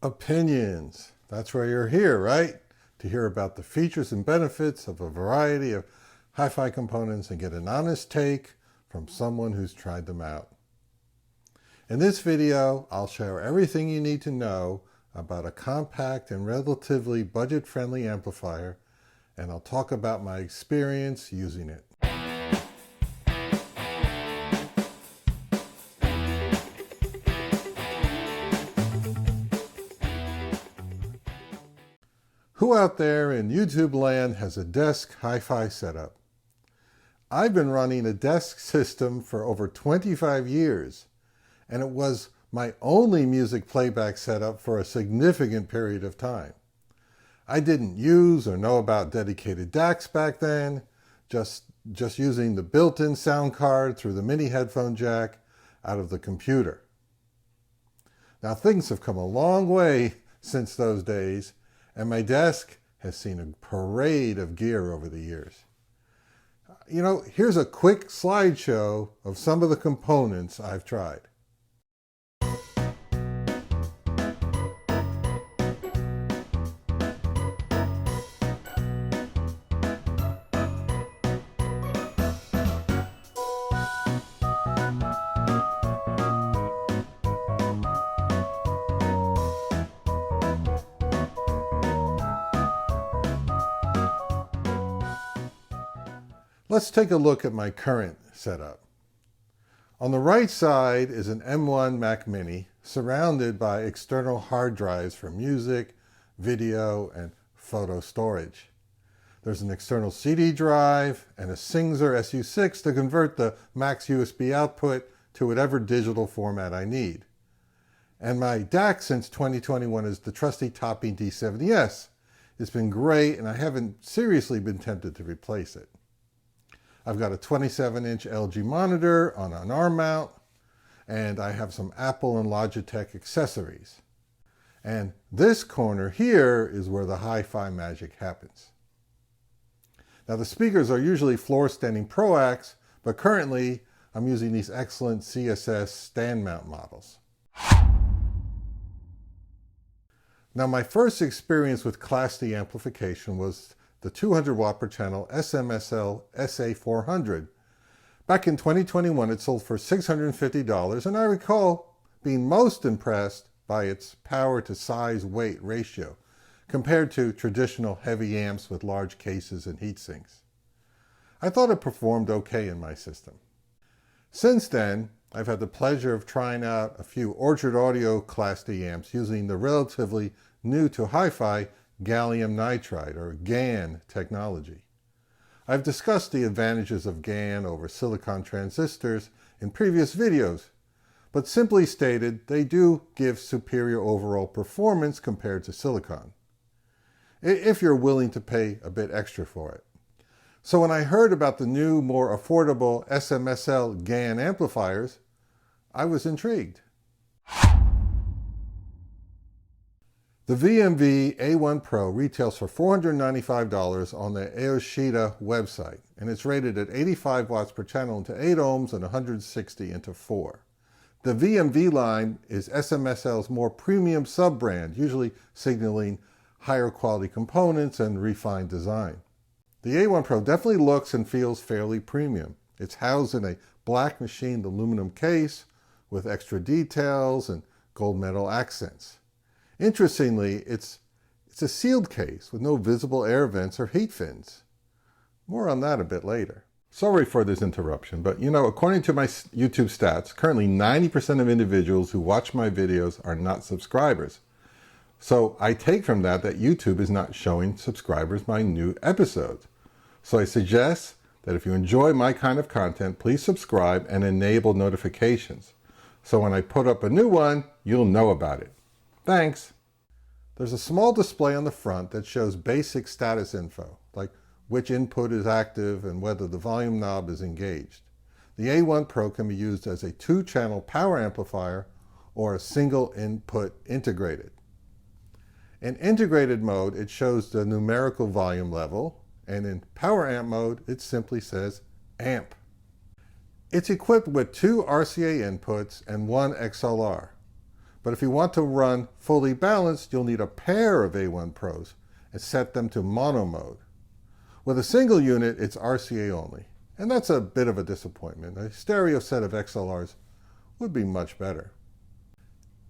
Opinions. That's why you're here, right? To hear about the features and benefits of a variety of hi-fi components and get an honest take from someone who's tried them out. In this video, I'll share everything you need to know about a compact and relatively budget-friendly amplifier, and I'll talk about my experience using it. Who out there in YouTube land has a desk hi-fi setup? I've been running a desk system for over 25 years, and it was my only music playback setup for a significant period of time. I didn't use or know about dedicated DACs back then, just using the built-in sound card through the mini headphone jack out of the computer. Now things have come a long way since those days, and my desk has seen a parade of gear over the years. You know, here's a quick slideshow of some of the components I've tried. Let's take a look at my current setup. On the right side is an M1 Mac Mini surrounded by external hard drives for music, video, and photo storage. There's an external CD drive and a Singzer SU6 to convert the Mac's USB output to whatever digital format I need. And my DAC since 2021 is the trusty Topping D70S. It's been great, and I haven't seriously been tempted to replace it. I've got a 27-inch LG monitor on an arm mount, and I have some Apple and Logitech accessories. And this corner here is where the hi-fi magic happens. Now the speakers are usually floor-standing Proax, but currently I'm using these excellent CSS stand mount models. Now my first experience with Class D amplification was the 200 watt per channel SMSL SA400. Back in 2021, it sold for $650, and I recall being most impressed by its power to size weight ratio compared to traditional heavy amps with large cases and heat sinks. I thought it performed okay in my system. Since then, I've had the pleasure of trying out a few Orchard Audio Class D amps using the relatively new to hi-fi gallium nitride, or GaN, technology. I've discussed the advantages of GaN over silicon transistors in previous videos, but simply stated, they do give superior overall performance compared to silicon, if you're willing to pay a bit extra for it. So when I heard about the new, more affordable SMSL GaN amplifiers, I was intrigued. The VMV A1 Pro retails for $495 on the Aoshida website, and it's rated at 85 watts per channel into 8 ohms and 160 into 4. The VMV line is SMSL's more premium sub-brand, usually signaling higher quality components and refined design. The A1 Pro definitely looks and feels fairly premium. It's housed in a black machined aluminum case with extra details and gold metal accents. Interestingly, it's a sealed case with no visible air vents or heat fins. More on that a bit later. Sorry for this interruption, but you know, according to my YouTube stats, currently 90% of individuals who watch my videos are not subscribers. So I take from that YouTube is not showing subscribers my new episodes. So I suggest that if you enjoy my kind of content, please subscribe and enable notifications. So when I put up a new one, you'll know about it. Thanks. There's a small display on the front that shows basic status info, like which input is active and whether the volume knob is engaged. The A1 Pro can be used as a 2-channel power amplifier or a single input integrated. In integrated mode, it shows the numerical volume level, and in power amp mode, it simply says amp. It's equipped with 2 RCA inputs and 1 XLR. But if you want to run fully balanced, you'll need a pair of A1 Pros and set them to mono mode. With a single unit, it's RCA only, and that's a bit of a disappointment. A stereo set of XLRs would be much better.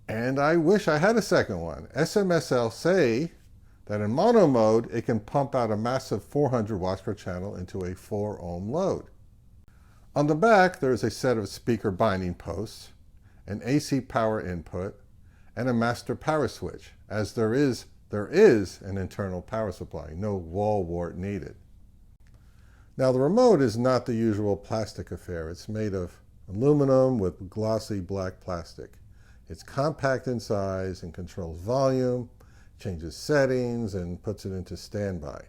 And I wish I had a second one. SMSL say that in mono mode, it can pump out a massive 400 watts per channel into a 4 ohm load. On the back, there is a set of speaker binding posts, an AC power input, and a master power switch, as there is an internal power supply, no wall wart needed. Now the remote is not the usual plastic affair. It's made of aluminum with glossy black plastic. It's compact in size and controls volume, changes settings, and puts it into standby.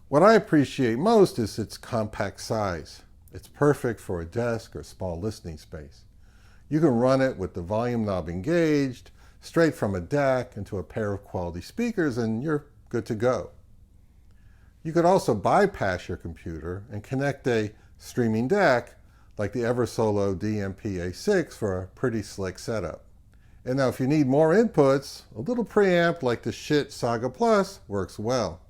What I appreciate most is its compact size. It's perfect for a desk or small listening space. You can run it with the volume knob engaged, straight from a DAC into a pair of quality speakers, and you're good to go. You could also bypass your computer and connect a streaming DAC like the Eversolo DMP-A6 for a pretty slick setup. And now if you need more inputs, a little preamp like the Shit Saga Plus works well.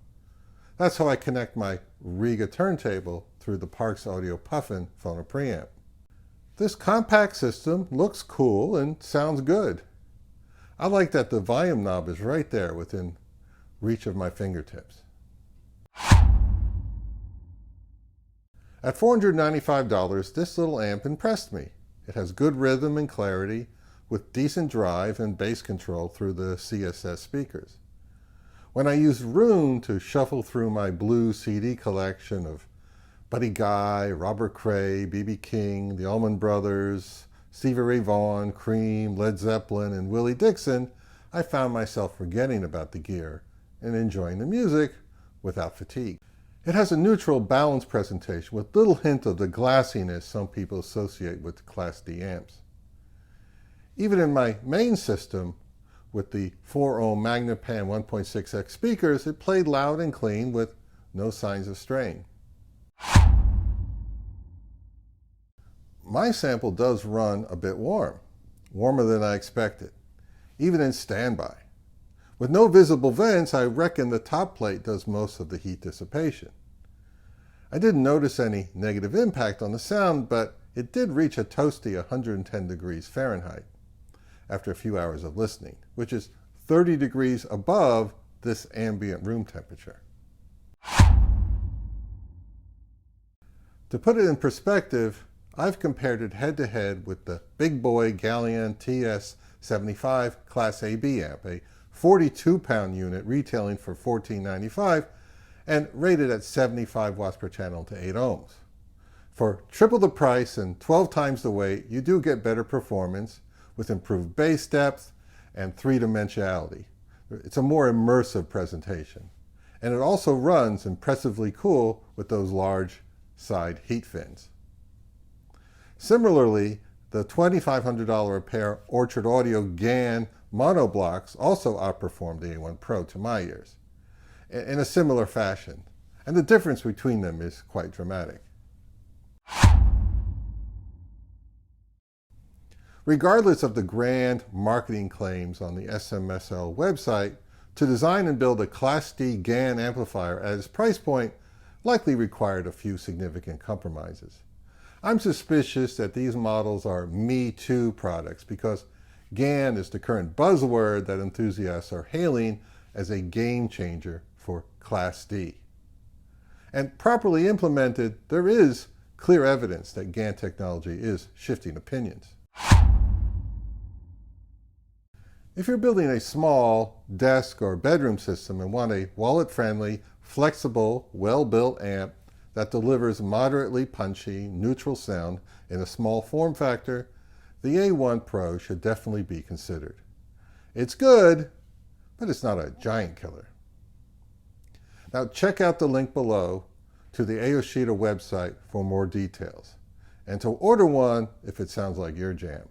That's how I connect my Riga turntable through the Parks Audio Puffin phono preamp. This compact system looks cool and sounds good. I like that the volume knob is right there within reach of my fingertips. At $495, this little amp impressed me. It has good rhythm and clarity with decent drive and bass control through the CSS speakers. When I used Room to shuffle through my blue CD collection of Buddy Guy, Robert Cray, B.B. King, the Allman Brothers, Stevie Ray Vaughan, Cream, Led Zeppelin, and Willie Dixon, I found myself forgetting about the gear and enjoying the music without fatigue. It has a neutral, balanced presentation with little hint of the glassiness some people associate with Class D amps. Even in my main system, with the 4 ohm Magnapan 1.6x speakers, it played loud and clean with no signs of strain. My sample does run a bit warm, warmer than I expected, even in standby. With no visible vents, I reckon the top plate does most of the heat dissipation. I didn't notice any negative impact on the sound, but it did reach a toasty 110 degrees Fahrenheit after a few hours of listening, which is 30 degrees above this ambient room temperature. To put it in perspective, I've compared it head-to-head with the big boy Gallion TS75 Class AB amp, a 42-pound unit retailing for $14.95 and rated at 75 watts per channel to 8 ohms. For triple the price and 12 times the weight, you do get better performance with improved bass depth and three-dimensionality. It's a more immersive presentation. And it also runs impressively cool with those large side heat fins. Similarly, the $2,500 a pair Orchard Audio GaN monoblocks also outperformed the A1 Pro to my ears in a similar fashion. And the difference between them is quite dramatic. Regardless of the grand marketing claims on the SMSL website, to design and build a Class D GaN amplifier at its price point likely required a few significant compromises. I'm suspicious that these models are Me Too products because GaN is the current buzzword that enthusiasts are hailing as a game changer for Class D. And properly implemented, there is clear evidence that GaN technology is shifting opinions. If you're building a small desk or bedroom system and want a wallet-friendly, flexible, well-built amp that delivers moderately punchy, neutral sound in a small form factor, the A1 Pro should definitely be considered. It's good, but it's not a giant killer. Now check out the link below to the Ayoshida website for more details, and to order one if it sounds like your jam.